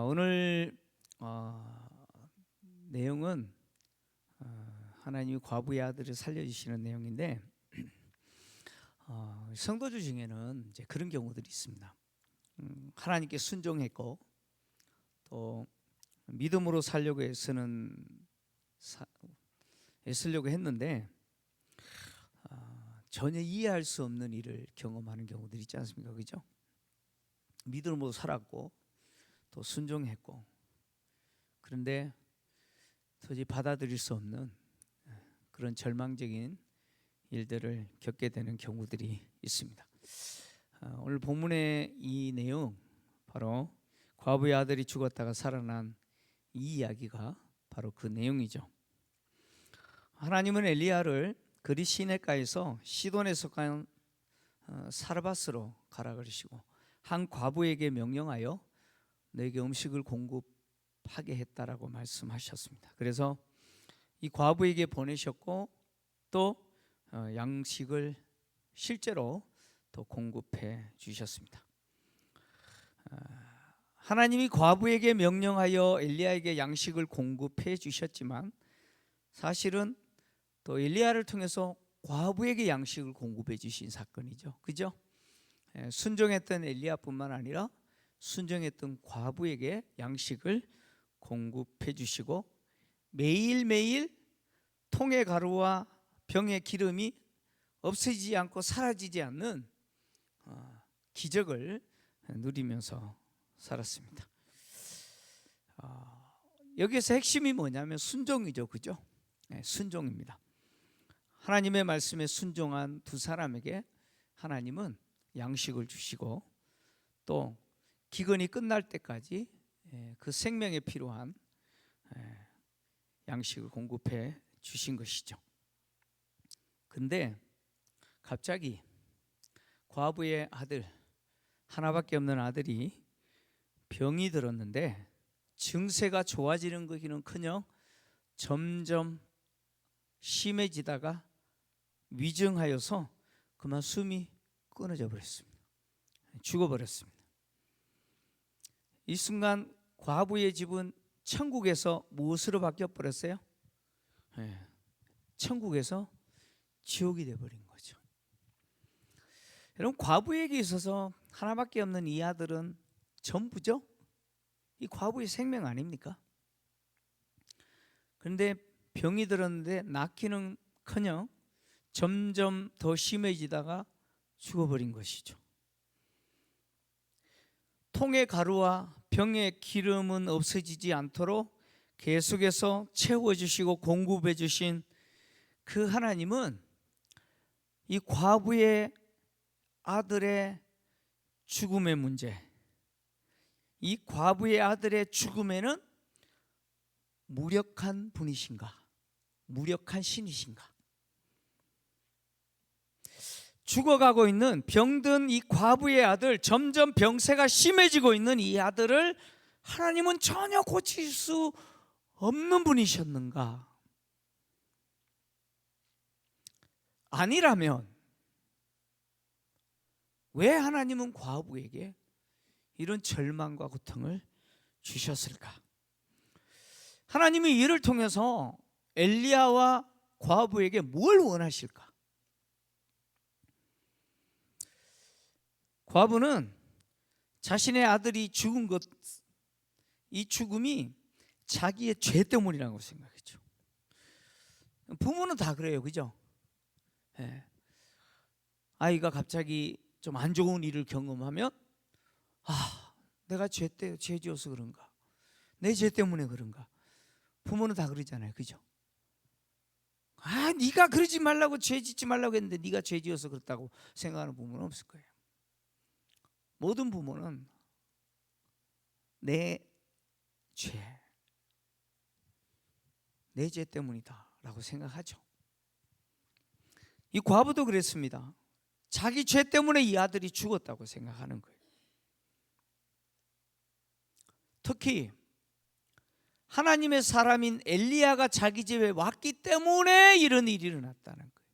오늘 내용은 하나님이 과부의 아들을 살려주시는 내용인데 성도들 중에는 이제 그런 경우들이 있습니다. 하나님께 순종했고 또 믿음으로 살려고 애쓰려고 했는데 전혀 이해할 수 없는 일을 경험하는 경우들이 있지 않습니까? 그죠? 믿음으로 살았고 또 순종했고 그런데 도저히 받아들일 수 없는 그런 절망적인 일들을 겪게 되는 경우들이 있습니다. 오늘 본문의 이 내용, 바로 과부의 아들이 죽었다가 살아난 이 이야기가 바로 그 내용이죠. 하나님은 엘리야를 그리 시내가에서 시돈에 속한 사르밧으로 가라 그러시고 한 과부에게 명령하여 너에게 음식을 공급하게 했다라고 말씀하셨습니다. 그래서 이 과부에게 보내셨고 또 양식을 실제로 또 공급해 주셨습니다. 하나님이 과부에게 명령하여 엘리야에게 양식을 공급해 주셨지만 사실은 또 엘리야를 통해서 과부에게 양식을 공급해 주신 사건이죠. 그죠? 순종했던 엘리야뿐만 아니라 순종했던 과부에게 양식을 공급해 주시고 매일매일 통의 가루와 병의 기름이 없어지지 않고 사라지지 않는 기적을 누리면서 살았습니다. 여기서 핵심이 뭐냐면 순종이죠. 그죠? 순종입니다. 하나님의 말씀에 순종한 두 사람에게 하나님은 양식을 주시고 또 기근이 끝날 때까지 그 생명에 필요한 양식을 공급해 주신 것이죠. 근데 갑자기 과부의 아들, 하나밖에 없는 아들이 병이 들었는데 증세가 좋아지는 것이는커녕 점점 심해지다가 위중하여서 그만 숨이 끊어져 버렸습니다. 죽어버렸습니다. 이 순간 과부의 집은 천국에서 무엇으로 바뀌어 버렸어요? 천국에서 지옥이 되어버린 거죠. 여러분, 과부에게 있어서 하나밖에 없는 이 아들은 전부죠. 이 과부의 생명 아닙니까? 그런데 병이 들었는데 낫기는커녕 점점 더 심해지다가 죽어버린 것이죠. 통의 가루와 병의 기름은 없어지지 않도록 계속해서 채워주시고 공급해 주신 그 하나님은 이 과부의 아들의 죽음의 문제, 이 과부의 아들의 죽음에는 무력한 분이신가, 무력한 신이신가? 죽어가고 있는 병든 이 과부의 아들, 점점 병세가 심해지고 있는 이 아들을 하나님은 전혀 고칠 수 없는 분이셨는가? 아니라면 왜 하나님은 과부에게 이런 절망과 고통을 주셨을까? 하나님이 이를 통해서 엘리야와 과부에게 뭘 원하실까? 과부는 자신의 아들이 죽은 것, 이 죽음이 자기의 죄 때문이라고 생각했죠. 부모는 다 그래요. 그죠? 아이가 갑자기 좀 안 좋은 일을 경험하면 내가 죄 지어서 그런가, 내 죄 때문에 그런가. 부모는 다 그러잖아요. 그죠? 네가 그러지 말라고, 죄 짓지 말라고 했는데 네가 죄 지어서 그렇다고 생각하는 부모는 없을 거예요. 모든 부모는 내 죄 때문이다 라고 생각하죠. 이 과부도 그랬습니다. 자기 죄 때문에 이 아들이 죽었다고 생각하는 거예요. 특히 하나님의 사람인 엘리야가 자기 집에 왔기 때문에 이런 일이 일어났다는 거예요.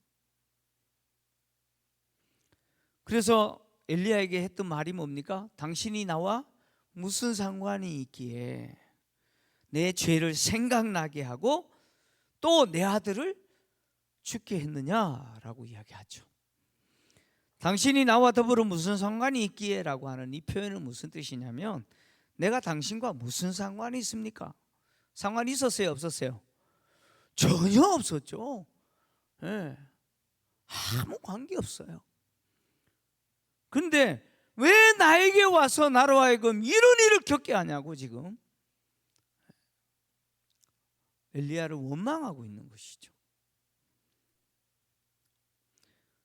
그래서 엘리야에게 했던 말이 뭡니까? 당신이 나와 무슨 상관이 있기에 내 죄를 생각나게 하고 또 내 아들을 죽게 했느냐라고 이야기하죠. 당신이 나와 더불어 무슨 상관이 있기에 라고 하는 이 표현은 무슨 뜻이냐면, 내가 당신과 무슨 상관이 있습니까? 상관이 있었어요, 없었어요? 전혀 없었죠. 네. 아무 관계 없어요. 근데 왜 나에게 와서 나로 하여금 이런 일을 겪게 하냐고 지금 엘리야를 원망하고 있는 것이죠.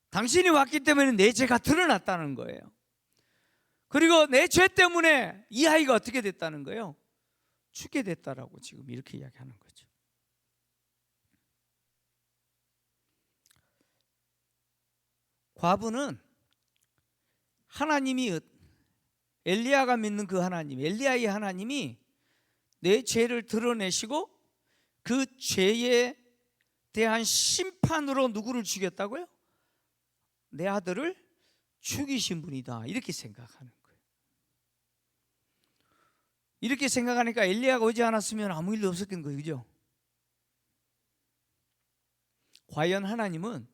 당신이 왔기 때문에 내 죄가 드러났다는 거예요. 그리고 내 죄 때문에 이 아이가 어떻게 됐다는 거예요? 죽게 됐다라고 지금 이렇게 이야기하는 거죠. 과부는 하나님이, 엘리야가 믿는 그 하나님, 엘리야의 하나님이 내 죄를 드러내시고 그 죄에 대한 심판으로 누구를 죽였다고요? 내 아들을 죽이신 분이다, 이렇게 생각하는 거예요. 이렇게 생각하니까 엘리야가 오지 않았으면 아무 일도 없었던 거예요, 그죠? 과연 하나님은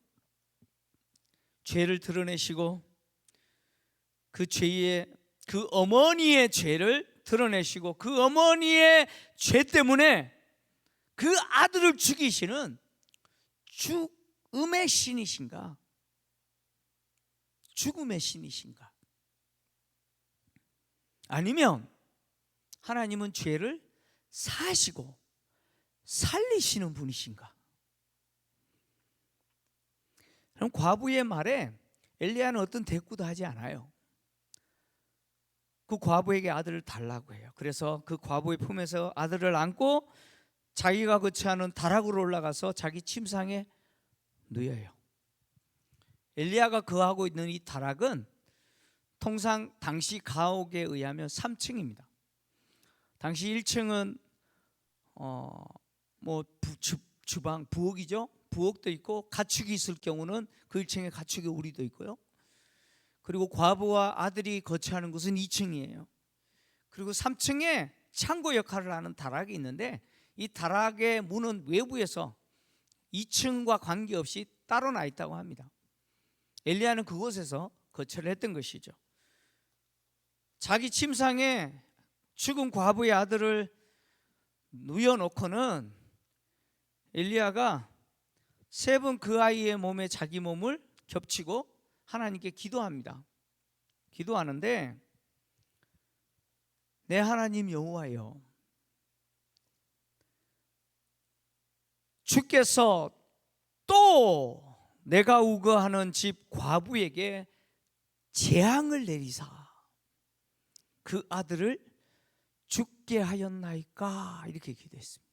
죄를 드러내시고 그 죄의, 그 어머니의 죄를 드러내시고 그 어머니의 죄 때문에 그 아들을 죽이시는 죽음의 신이신가? 죽음의 신이신가? 아니면 하나님은 죄를 사시고 살리시는 분이신가? 그럼 과부의 말에 엘리야는 어떤 대꾸도 하지 않아요. 그 과부에게 아들을 달라고 해요. 그래서 그 과부의 품에서 아들을 안고 자기가 거처하는 다락으로 올라가서 자기 침상에 누워요. 엘리야가 거하고 있는 이 다락은 통상 당시 가옥에 의하면 3층입니다. 당시 1층은 주방, 부엌이죠. 부엌도 있고 가축이 있을 경우는 그 1층에 가축의 우리도 있고요. 그리고 과부와 아들이 거처하는 곳은 2층이에요. 그리고 3층에 창고 역할을 하는 다락이 있는데, 이 다락의 문은 외부에서 2층과 관계없이 따로 나 있다고 합니다. 엘리야는 그곳에서 거처를 했던 것이죠. 자기 침상에 죽은 과부의 아들을 누워놓고는 엘리야가 3번 그 아이의 몸에 자기 몸을 겹치고 하나님께 기도합니다. 기도하는데, 내 하나님 여호와여, 주께서 또 내가 우거하는 집 과부에게 재앙을 내리사 그 아들을 죽게 하였나이까, 이렇게 기도했습니다.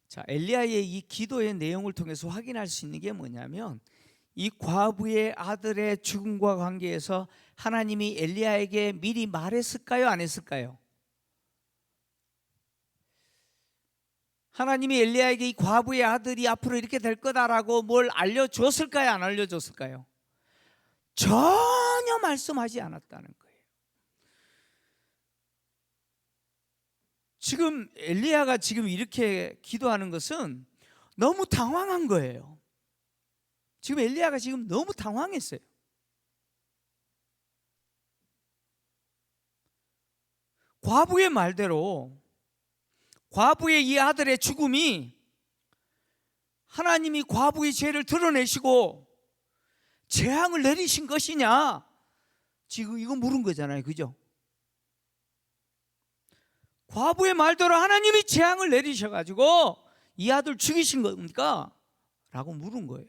자, 엘리야의 이 기도의 내용을 통해서 확인할 수 있는 게 뭐냐면, 이 과부의 아들의 죽음과 관계해서 하나님이 엘리야에게 미리 말했을까요, 안 했을까요? 하나님이 엘리야에게 이 과부의 아들이 앞으로 이렇게 될 거다라고 뭘 알려줬을까요, 안 알려줬을까요? 전혀 말씀하지 않았다는 거예요. 지금 엘리야가 지금 이렇게 기도하는 것은 너무 당황한 거예요. 지금 엘리야가 지금 너무 당황했어요. 과부의 말대로 과부의 이 아들의 죽음이 하나님이 과부의 죄를 드러내시고 재앙을 내리신 것이냐, 지금 이거 물은 거잖아요, 그죠? 과부의 말대로 하나님이 재앙을 내리셔가지고 이 아들 죽이신 겁니까? 라고 물은 거예요.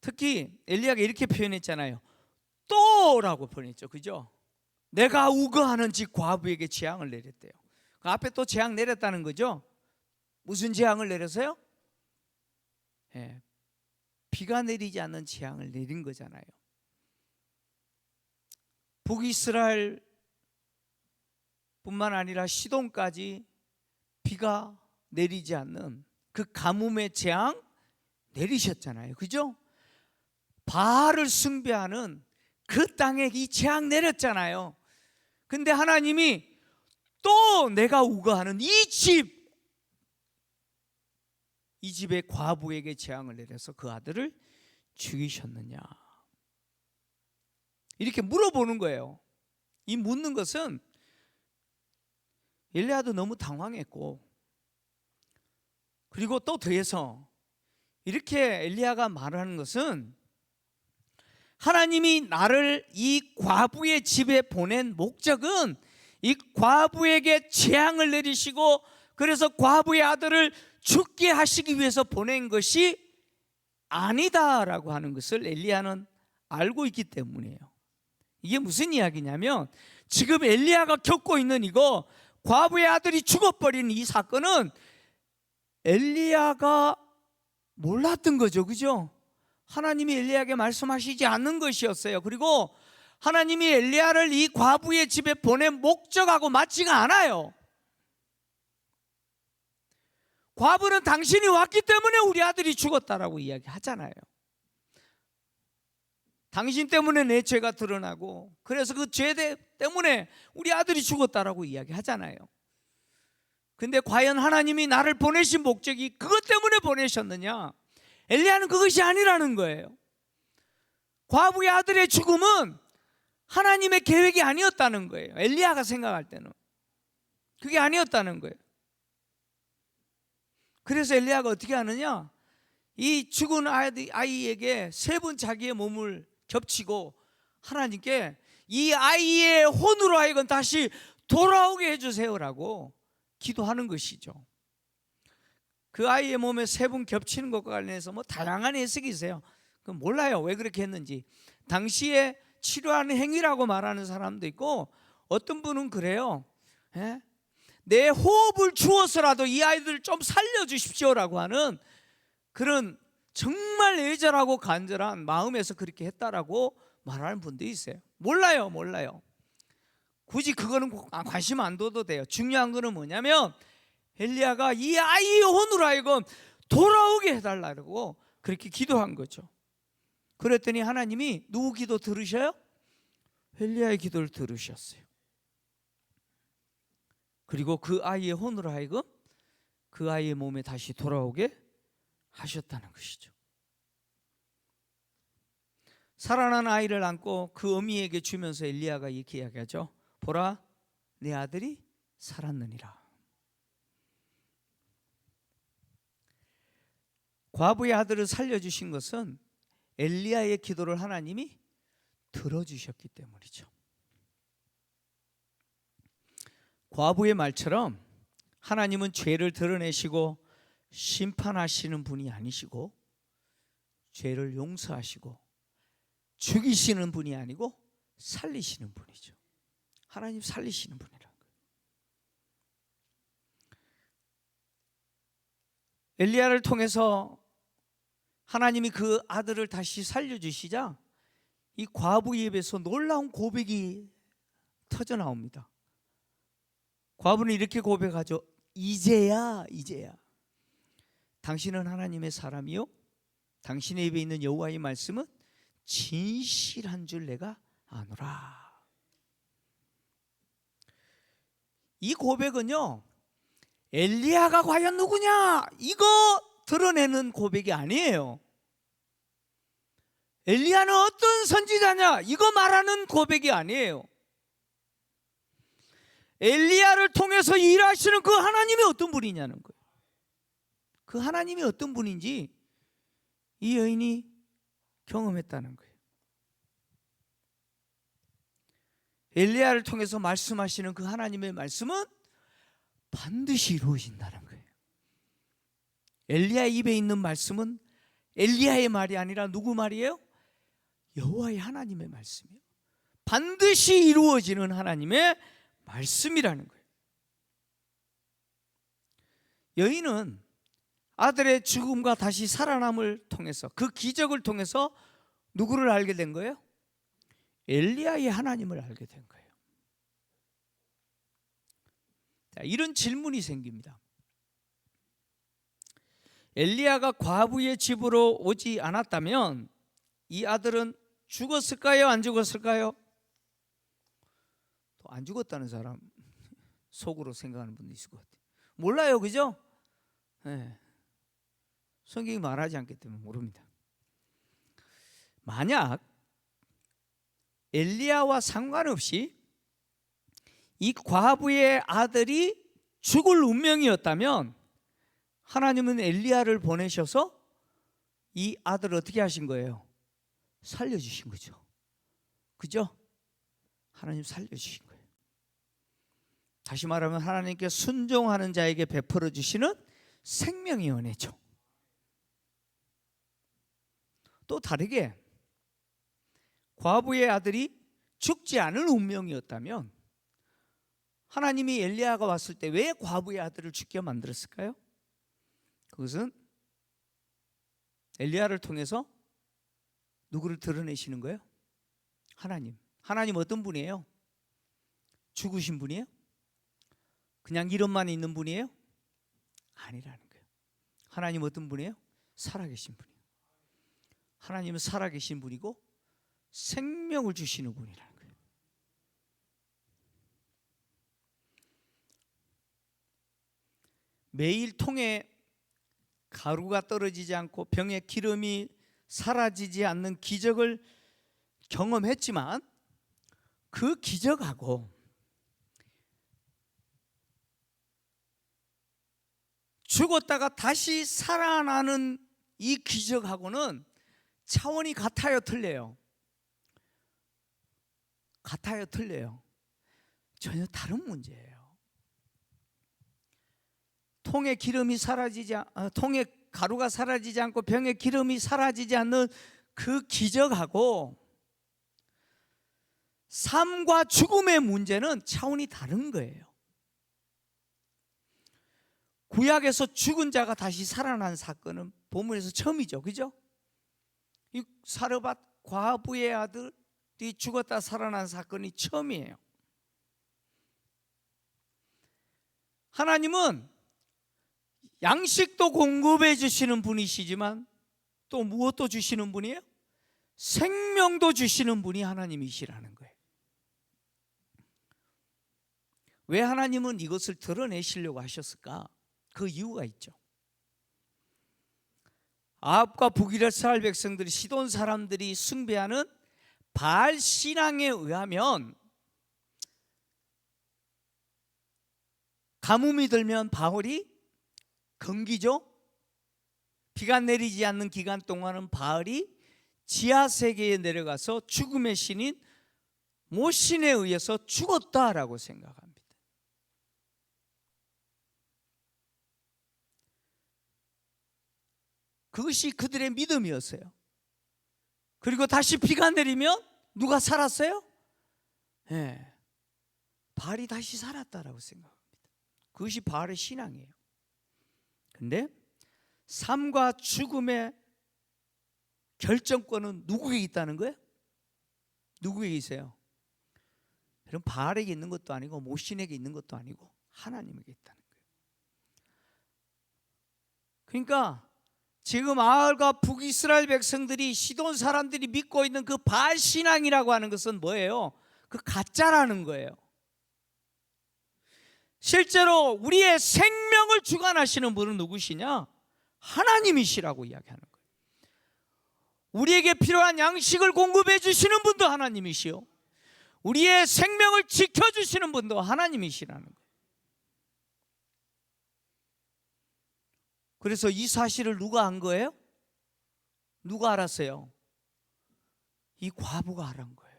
특히 엘리야가 이렇게 표현했잖아요. 또라고 표현했죠, 그죠? 내가 우거하는 집 과부에게 재앙을 내렸대요. 그 앞에 또 재앙 내렸다는 거죠. 무슨 재앙을 내렸어요? 비가 내리지 않는 재앙을 내린 거잖아요. 북이스라엘 뿐만 아니라 시돈까지 비가 내리지 않는 그 가뭄의 재앙 내리셨잖아요, 그죠? 바알을 숭배하는 그 땅에 이 재앙 내렸잖아요. 근데 하나님이 또 내가 우거하는 이 집의 과부에게 재앙을 내려서 그 아들을 죽이셨느냐, 이렇게 물어보는 거예요. 이 묻는 것은 엘리야도 너무 당황했고, 그리고 또 더해서 이렇게 엘리야가 말하는 것은 하나님이 나를 이 과부의 집에 보낸 목적은 이 과부에게 재앙을 내리시고 그래서 과부의 아들을 죽게 하시기 위해서 보낸 것이 아니다라고 하는 것을 엘리야는 알고 있기 때문이에요. 이게 무슨 이야기냐면, 지금 엘리야가 겪고 있는 이거, 과부의 아들이 죽어버린 이 사건은 엘리야가 몰랐던 거죠. 그죠? 하나님이 엘리야에게 말씀하시지 않는 것이었어요. 그리고 하나님이 엘리야를 이 과부의 집에 보낸 목적하고 맞지가 않아요. 과부는 당신이 왔기 때문에 우리 아들이 죽었다라고 이야기하잖아요. 당신 때문에 내 죄가 드러나고 그래서 그 죄 때문에 우리 아들이 죽었다라고 이야기하잖아요. 근데 과연 하나님이 나를 보내신 목적이 그것 때문에 보내셨느냐? 엘리야는 그것이 아니라는 거예요. 과부의 아들의 죽음은 하나님의 계획이 아니었다는 거예요. 엘리야가 생각할 때는 그게 아니었다는 거예요. 그래서 엘리야가 어떻게 하느냐? 이 죽은 아이에게 3번 자기의 몸을 겹치고 하나님께 이 아이의 혼으로 하여금 다시 돌아오게 해주세요라고 기도하는 것이죠. 그 아이의 몸에 3번 겹치는 것과 관련해서 뭐 다양한 해석이 있어요. 그건 몰라요, 왜 그렇게 했는지. 당시에 치료하는 행위라고 말하는 사람도 있고, 어떤 분은 그래요. 내 호흡을 주어서라도 이 아이들 좀 살려주십시오라고 하는 그런 정말 애절하고 간절한 마음에서 그렇게 했다라고 말하는 분도 있어요. 몰라요. 굳이 그거는 관심 안 둬도 돼요. 중요한 거는 뭐냐면 엘리야가 이 아이의 혼으로 하여금 돌아오게 해달라고 그렇게 기도한 거죠. 그랬더니 하나님이 누구 기도 들으셔요? 엘리야의 기도를 들으셨어요. 그리고 그 아이의 혼으로 하여금 그 아이의 몸에 다시 돌아오게 하셨다는 것이죠. 살아난 아이를 안고 그 어미에게 주면서 엘리야가 이렇게 이야기하죠. 보라, 내 아들이 살았느니라. 과부의 아들을 살려주신 것은 엘리야의 기도를 하나님이 들어주셨기 때문이죠. 과부의 말처럼 하나님은 죄를 드러내시고 심판하시는 분이 아니시고 죄를 용서하시고 죽이시는 분이 아니고 살리시는 분이죠. 하나님 살리시는 분이라는 거예요. 엘리야를 통해서 하나님이 그 아들을 다시 살려주시자 이 과부의 입에서 놀라운 고백이 터져 나옵니다. 과부는 이렇게 고백하죠. 이제야 당신은 하나님의 사람이요 당신의 입에 있는 여호와의 말씀은 진실한 줄 내가 아노라. 이 고백은요, 엘리야가 과연 누구냐 이거 드러내는 고백이 아니에요. 엘리야는 어떤 선지자냐 이거 말하는 고백이 아니에요. 엘리야를 통해서 일하시는 그 하나님이 어떤 분이냐는 거예요. 그 하나님이 어떤 분인지 이 여인이 경험했다는 거예요. 엘리야를 통해서 말씀하시는 그 하나님의 말씀은 반드시 이루어진다는 거예요. 엘리야 입에 있는 말씀은 엘리야의 말이 아니라 누구 말이에요? 여호와의 하나님의 말씀이에요. 반드시 이루어지는 하나님의 말씀이라는 거예요. 여인은 아들의 죽음과 다시 살아남을 통해서 그 기적을 통해서 누구를 알게 된 거예요? 엘리야의 하나님을 알게 된 거예요. 자, 이런 질문이 생깁니다. 엘리야가 과부의 집으로 오지 않았다면 이 아들은 죽었을까요? 안 죽었을까요? 또 안 죽었다는 사람 속으로 생각하는 분도 있을 것 같아요. 몰라요, 그죠? 네. 성경이 말하지 않기 때문에 모릅니다. 만약 엘리야와 상관없이 이 과부의 아들이 죽을 운명이었다면 하나님은 엘리야를 보내셔서 이 아들을 어떻게 하신 거예요? 살려주신 거죠. 그죠? 하나님 살려주신 거예요. 다시 말하면 하나님께 순종하는 자에게 베풀어 주시는 생명의 은혜죠. 또 다르게 과부의 아들이 죽지 않을 운명이었다면 하나님이 엘리야가 왔을 때 왜 과부의 아들을 죽게 만들었을까요? 그것은 엘리야를 통해서 누구를 드러내시는 거예요? 하나님. 하나님 어떤 분이에요? 죽으신 분이에요? 그냥 이름만 있는 분이에요? 아니라는 거예요. 하나님 어떤 분이에요? 살아계신 분이에요. 하나님은 살아계신 분이고 생명을 주시는 분이라는 거예요. 매일 통에 가루가 떨어지지 않고 병에 기름이 사라지지 않는 기적을 경험했지만 그 기적하고 죽었다가 다시 살아나는 이 기적하고는 차원이 같아요, 틀려요? 같아요, 틀려요? 전혀 다른 문제예요. 통에 가루가 사라지지 않고 병에 기름이 사라지지 않는 그 기적하고 삶과 죽음의 문제는 차원이 다른 거예요. 구약에서 죽은 자가 다시 살아난 사건은 본문에서 처음이죠, 그죠? 이 사르밧 과부의 아들이 죽었다 살아난 사건이 처음이에요. 하나님은 양식도 공급해 주시는 분이시지만 또 무엇도 주시는 분이에요? 생명도 주시는 분이 하나님이시라는 거예요. 왜 하나님은 이것을 드러내시려고 하셨을까? 그 이유가 있죠. 아합과 북이스라엘 백성들이, 시돈 사람들이 숭배하는 바알 신앙에 의하면 가뭄이 들면 바알이 건기죠. 비가 내리지 않는 기간 동안은 바알이 지하 세계에 내려가서 죽음의 신인 모신에 의해서 죽었다라고 생각합니다. 그것이 그들의 믿음이었어요. 그리고 다시 비가 내리면 누가 살았어요? 네, 바알이 다시 살았다라고 생각합니다. 그것이 바알의 신앙이에요. 근데 삶과 죽음의 결정권은 누구에게 있다는 거예요? 누구에게 있어요? 그럼 바알에게 있는 것도 아니고 모신에게 있는 것도 아니고 하나님에게 있다는 거예요. 그러니까 지금 아합과 북이스라엘 백성들이, 시돈 사람들이 믿고 있는 그 바알 신앙이라고 하는 것은 뭐예요? 그 가짜라는 거예요. 실제로 우리의 생명을 주관하시는 분은 누구시냐? 하나님이시라고 이야기하는 거예요. 우리에게 필요한 양식을 공급해 주시는 분도 하나님이시요, 우리의 생명을 지켜주시는 분도 하나님이시라는 거예요. 그래서 이 사실을 누가 안 거예요? 누가 알았어요? 이 과부가 알은 거예요.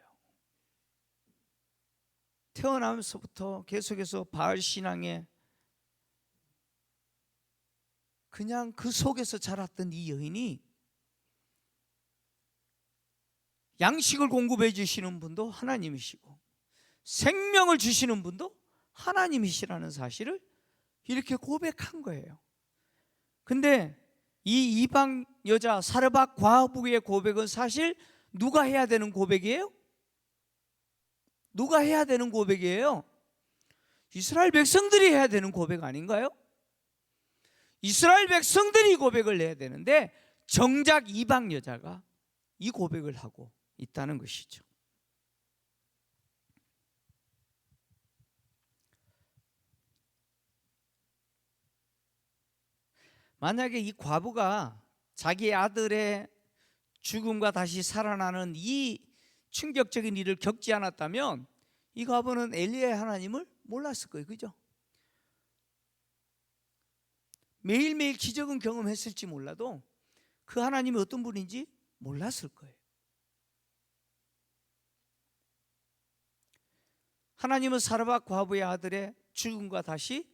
태어나면서부터 계속해서 바알 신앙에 그냥 그 속에서 자랐던 이 여인이 양식을 공급해 주시는 분도 하나님이시고 생명을 주시는 분도 하나님이시라는 사실을 이렇게 고백한 거예요. 근데 이 이방 여자 사르밧 과부의 고백은 사실 누가 해야 되는 고백이에요? 누가 해야 되는 고백이에요? 이스라엘 백성들이 해야 되는 고백 아닌가요? 이스라엘 백성들이 고백을 해야 되는데 정작 이방 여자가 이 고백을 하고 있다는 것이죠. 만약에 이 과부가 자기 아들의 죽음과 다시 살아나는 이 충격적인 일을 겪지 않았다면 이 과부는 엘리야의 하나님을 몰랐을 거예요. 그죠? 매일매일 기적은 경험했을지 몰라도 그 하나님이 어떤 분인지 몰랐을 거예요. 하나님은 사르밧 과부의 아들의 죽음과 다시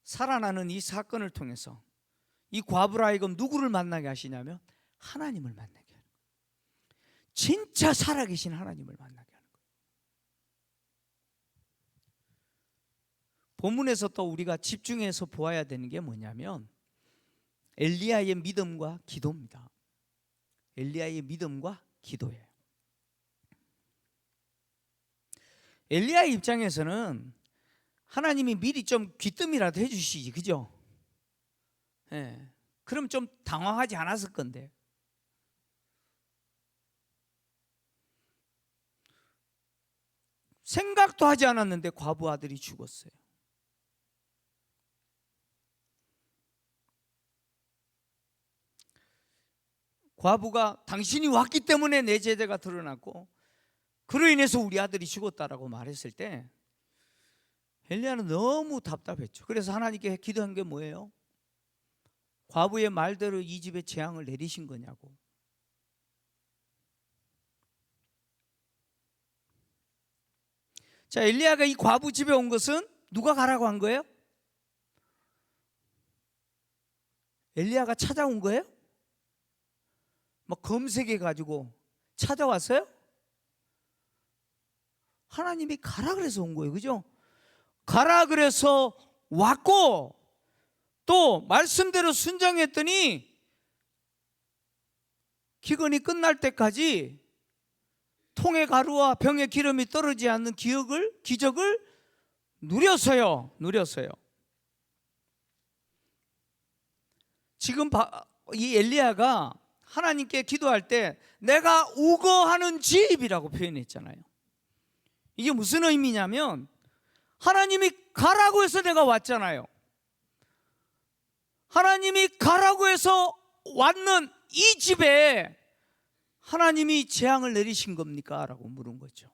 살아나는 이 사건을 통해서 이 과부를 하여금 누구를 만나게 하시냐면 하나님을 만나게 하는 거예요. 진짜 살아계신 하나님을 만나게 하는 거예요. 본문에서 또 우리가 집중해서 보아야 되는 게 뭐냐면 엘리야의 믿음과 기도입니다. 엘리야의 믿음과 기도예요. 엘리야의 입장에서는 하나님이 미리 좀 귀뜸이라도 해주시지, 그죠? 예. 그럼 좀 당황하지 않았을 건데. 생각도 하지 않았는데 과부 아들이 죽었어요. 과부가 당신이 왔기 때문에 내 제대가 드러났고 그로 인해서 우리 아들이 죽었다라고 말했을 때 엘리야는 너무 답답했죠. 그래서 하나님께 기도한 게 뭐예요? 과부의 말대로 이 집에 재앙을 내리신 거냐고. 자, 엘리야가 이 과부 집에 온 것은 누가 가라고 한 거예요? 엘리야가 찾아온 거예요? 막 검색해 가지고 찾아왔어요? 하나님이 가라 그래서 온 거예요. 그죠? 가라 그래서 왔고 또 말씀대로 순종했더니 기근이 끝날 때까지 통의 가루와 병의 기름이 떨어지지 않는 기적을 누렸어요. 지금 이 엘리야가 하나님께 기도할 때 내가 우거하는 집이라고 표현했잖아요. 이게 무슨 의미냐면 하나님이 가라고 해서 내가 왔잖아요. 하나님이 가라고 해서 왔는 이 집에 하나님이 재앙을 내리신 겁니까? 라고 물은 거죠.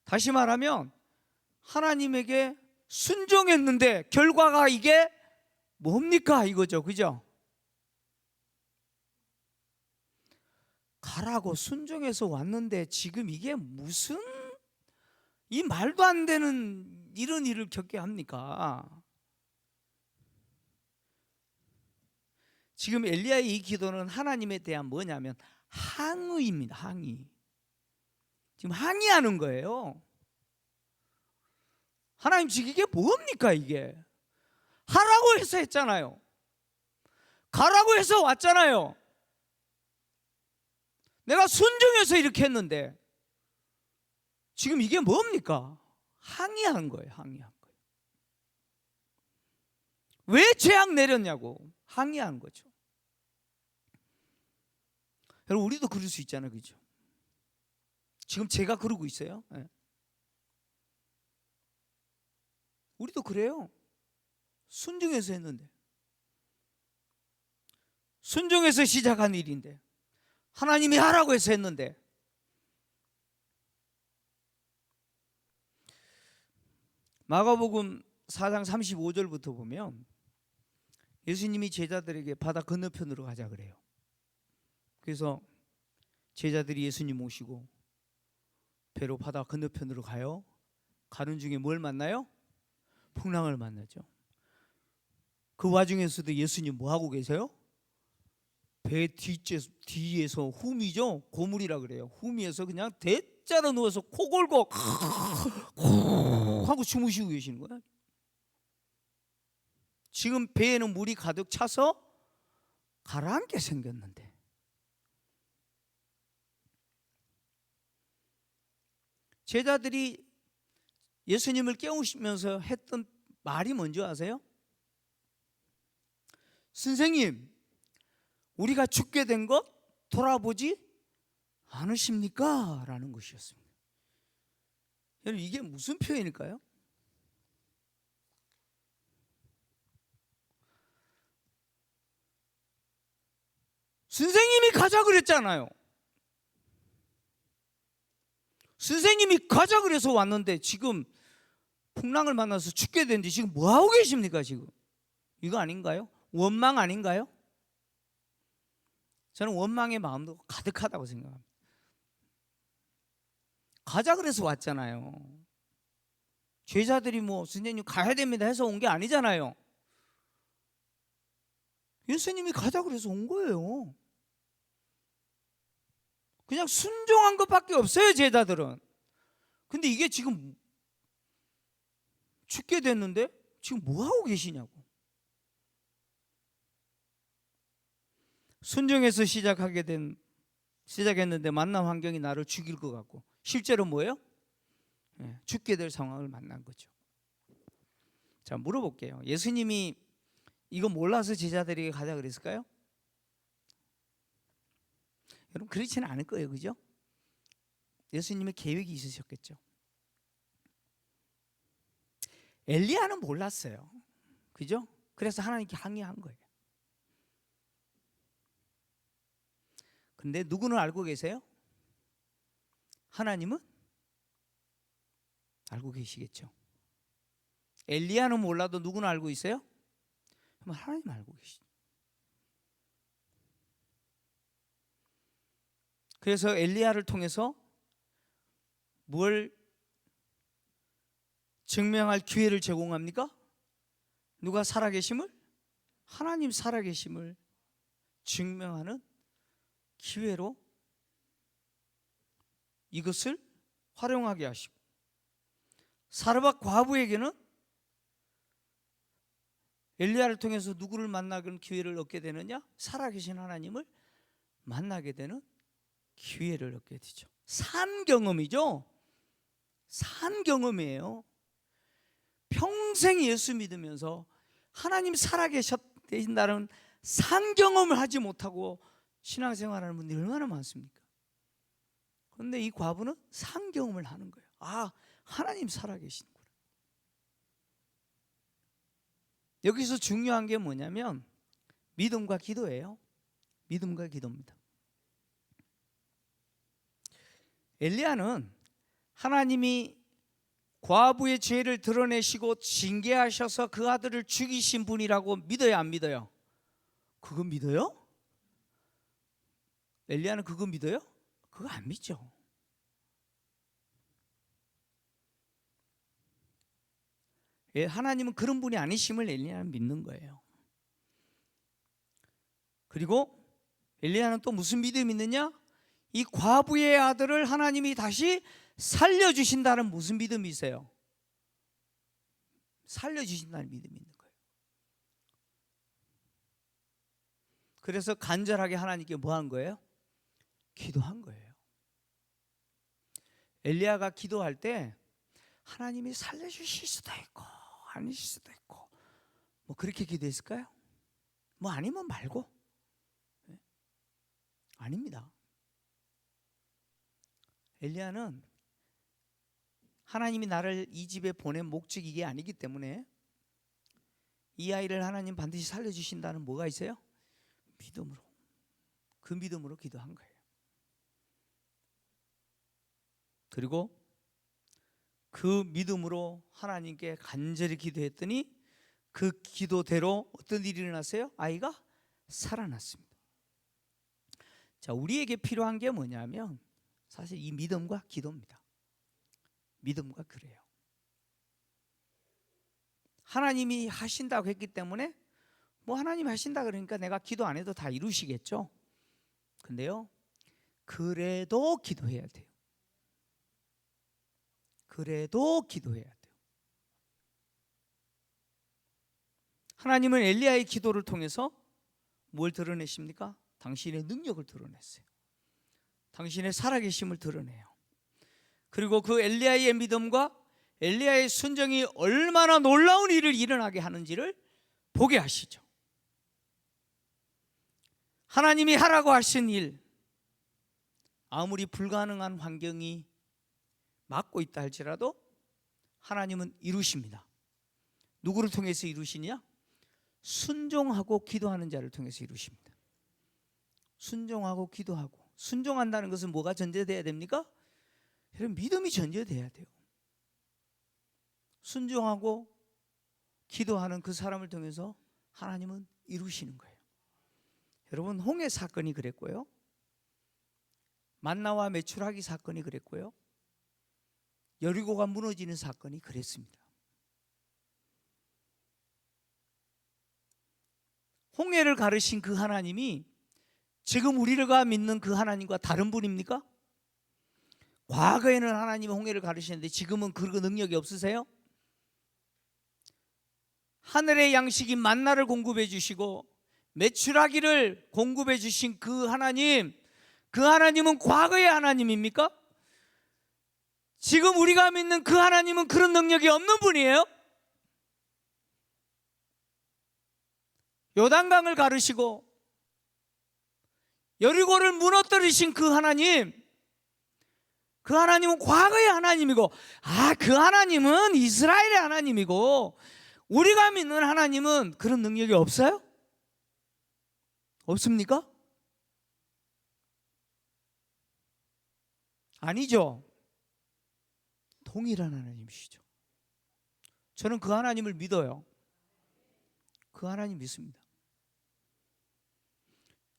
다시 말하면 하나님에게 순종했는데 결과가 이게 뭡니까? 이거죠. 그죠? 가라고 순종해서 왔는데 지금 이게 무슨 이 말도 안 되는 이런 일을 겪게 합니까? 지금 엘리야의 이 기도는 하나님에 대한 뭐냐면 항의입니다. 항의. 지금 항의하는 거예요. 하나님 지금 이게 뭡니까 이게? 하라고 해서 했잖아요. 가라고 해서 왔잖아요. 내가 순종해서 이렇게 했는데 지금 이게 뭡니까? 항의하는 거예요. 항의한 거예요. 왜 재앙 내렸냐고 항의하는 거죠. 여러분 우리도 그럴 수 있잖아요. 그죠? 지금 제가 그러고 있어요. 네. 우리도 그래요. 순종해서 했는데 순종해서 시작한 일인데 하나님이 하라고 해서 했는데 마가복음 4장 35절부터 보면 예수님이 제자들에게 바다 건너편으로 가자 그래요. 그래서 제자들이 예수님 모시고 배로 바다 건너편으로 가요. 가는 중에 뭘 만나요? 풍랑을 만나죠. 그 와중에서도 예수님 뭐 하고 계세요? 배 뒤에서 후미죠. 고물이라 그래요. 후미에서 그냥 대자로 누워서 코 골고 하고 주무시고 계시는 거예요. 지금 배에는 물이 가득 차서 가라앉게 생겼는데 제자들이 예수님을 깨우시면서 했던 말이 뭔지 아세요? 선생님, 우리가 죽게 된 것 돌아보지 않으십니까? 라는 것이었습니다. 여러분, 이게 무슨 표현일까요? 선생님이 가자 그랬잖아요. 선생님이 가자 그래서 왔는데 지금 풍랑을 만나서 죽게 됐는데 지금 뭐하고 계십니까? 지금 이거 아닌가요? 원망 아닌가요? 저는 원망의 마음도 가득하다고 생각합니다. 가자 그래서 왔잖아요. 제자들이 뭐 선생님 가야 됩니다 해서 온 게 아니잖아요. 예수님이 가자 그래서 온 거예요. 그냥 순종한 것밖에 없어요, 제자들은. 근데 이게 지금 죽게 됐는데 지금 뭐하고 계시냐고. 순종해서 시작했는데 만난 환경이 나를 죽일 것 같고, 실제로 뭐예요? 죽게 될 상황을 만난 거죠. 자, 물어볼게요. 예수님이 이거 몰라서 제자들에게 가자 그랬을까요? 여러분, 그렇지는 않을 거예요, 그죠? 예수님의 계획이 있으셨겠죠. 엘리야는 몰랐어요, 그죠? 그래서 하나님께 항의한 거예요. 근데 누구는 알고 계세요? 하나님은 알고 계시겠죠. 엘리야는 몰라도 누구는 알고 있어요? 하나님 알고 계시죠. 그래서 엘리야를 통해서 뭘 증명할 기회를 제공합니까? 누가 살아계심을? 하나님 살아계심을 증명하는 기회로 이것을 활용하게 하시고, 사르밧 과부에게는 엘리야를 통해서 누구를 만나는 기회를 얻게 되느냐? 살아계신 하나님을 만나게 되는 기회를 얻게 되죠. 산 경험이죠. 산 경험이에요. 평생 예수 믿으면서 하나님 살아계신다는 산 경험을 하지 못하고 신앙생활하는 분들이 얼마나 많습니까? 그런데 이 과부는 산 경험을 하는 거예요. 아, 하나님 살아계시는구나. 여기서 중요한 게 뭐냐면 믿음과 기도예요. 믿음과 기도입니다. 엘리야는 하나님이 과부의 죄를 드러내시고 징계하셔서 그 아들을 죽이신 분이라고 믿어요, 안 믿어요? 그거 믿어요? 엘리야는 그거 믿어요? 그거 안 믿죠. 하나님은 그런 분이 아니심을 엘리야는 믿는 거예요. 그리고 엘리야는 또 무슨 믿음이 있느냐? 이 과부의 아들을 하나님이 다시 살려주신다는 무슨 믿음이 있어요? 살려주신다는 믿음이 있는 거예요. 그래서 간절하게 하나님께 뭐 한 거예요? 기도한 거예요. 엘리야가 기도할 때 하나님이 살려주실 수도 있고 아니실 수도 있고 뭐 그렇게 기도했을까요? 뭐 아니면 말고. 아닙니다. 엘리야는 하나님이 나를 이 집에 보낸 목적이 이게 아니기 때문에 이 아이를 하나님 반드시 살려주신다는 뭐가 있어요? 믿음으로. 그 믿음으로 기도한 거예요. 그리고 그 믿음으로 하나님께 간절히 기도했더니 그 기도대로 어떤 일이 일어났어요? 아이가 살아났습니다. 자, 우리에게 필요한 게 뭐냐면 사실 이 믿음과 기도입니다. 믿음과 그래요. 하나님이 하신다고 했기 때문에 뭐 하나님이 하신다 그러니까 내가 기도 안 해도 다 이루시겠죠. 근데요, 그래도 기도해야 돼요. 그래도 기도해야 돼요. 하나님은 엘리야의 기도를 통해서 뭘 드러내십니까? 당신의 능력을 드러냈어요. 당신의 살아계심을 드러내요. 그리고 그 엘리야의 믿음과 엘리야의 순종이 얼마나 놀라운 일을 일어나게 하는지를 보게 하시죠. 하나님이 하라고 하신 일, 아무리 불가능한 환경이 막고 있다 할지라도 하나님은 이루십니다. 누구를 통해서 이루시냐? 순종하고 기도하는 자를 통해서 이루십니다. 순종하고 기도하고. 순종한다는 것은 뭐가 전제돼야 됩니까? 여러분, 믿음이 전제돼야 돼요. 순종하고 기도하는 그 사람을 통해서 하나님은 이루시는 거예요. 여러분, 홍해 사건이 그랬고요, 만나와 메추라기 사건이 그랬고요, 여리고가 무너지는 사건이 그랬습니다. 홍해를 가르신 그 하나님이 지금 우리가 믿는 그 하나님과 다른 분입니까? 과거에는 하나님이 홍해를 가르시는데 지금은 그 능력이 없으세요? 하늘의 양식인 만나를 공급해 주시고 메추라기를 공급해 주신 그 하나님, 그 하나님은 과거의 하나님입니까? 지금 우리가 믿는 그 하나님은 그런 능력이 없는 분이에요? 요단강을 가르시고 여리고를 무너뜨리신 그 하나님, 그 하나님은 과거의 하나님이고, 그 하나님은 이스라엘의 하나님이고, 우리가 믿는 하나님은 그런 능력이 없어요? 없습니까? 아니죠. 동일한 하나님이시죠. 저는 그 하나님을 믿어요. 그 하나님 믿습니다.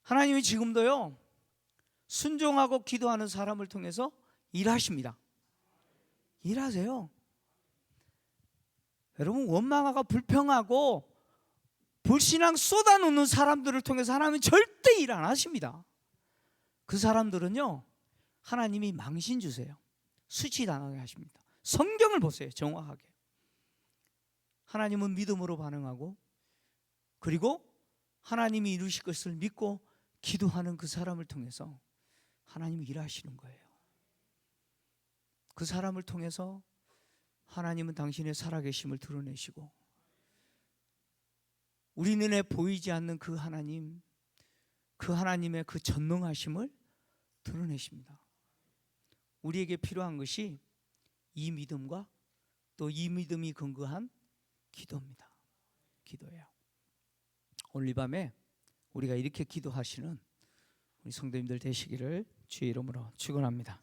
하나님이 지금도요, 순종하고 기도하는 사람을 통해서 일하십니다. 일하세요. 여러분, 원망하고 불평하고 불신앙 쏟아놓는 사람들을 통해서 하나님은 절대 일 안 하십니다. 그 사람들은요, 하나님이 망신 주세요. 수치당하게 하십니다. 성경을 보세요. 정확하게. 하나님은 믿음으로 반응하고, 그리고 하나님이 이루실 것을 믿고 기도하는 그 사람을 통해서 하나님이 일하시는 거예요. 그 사람을 통해서 하나님은 당신의 살아계심을 드러내시고, 우리 눈에 보이지 않는 그 하나님, 그 하나님의 그 전능하심을 드러내십니다. 우리에게 필요한 것이 이 믿음과 또 이 믿음이 근거한 기도입니다. 기도예요. 오늘 이 밤에 우리가 이렇게 기도하시는 우리 성도님들 되시기를 주의 이름으로 축원합니다.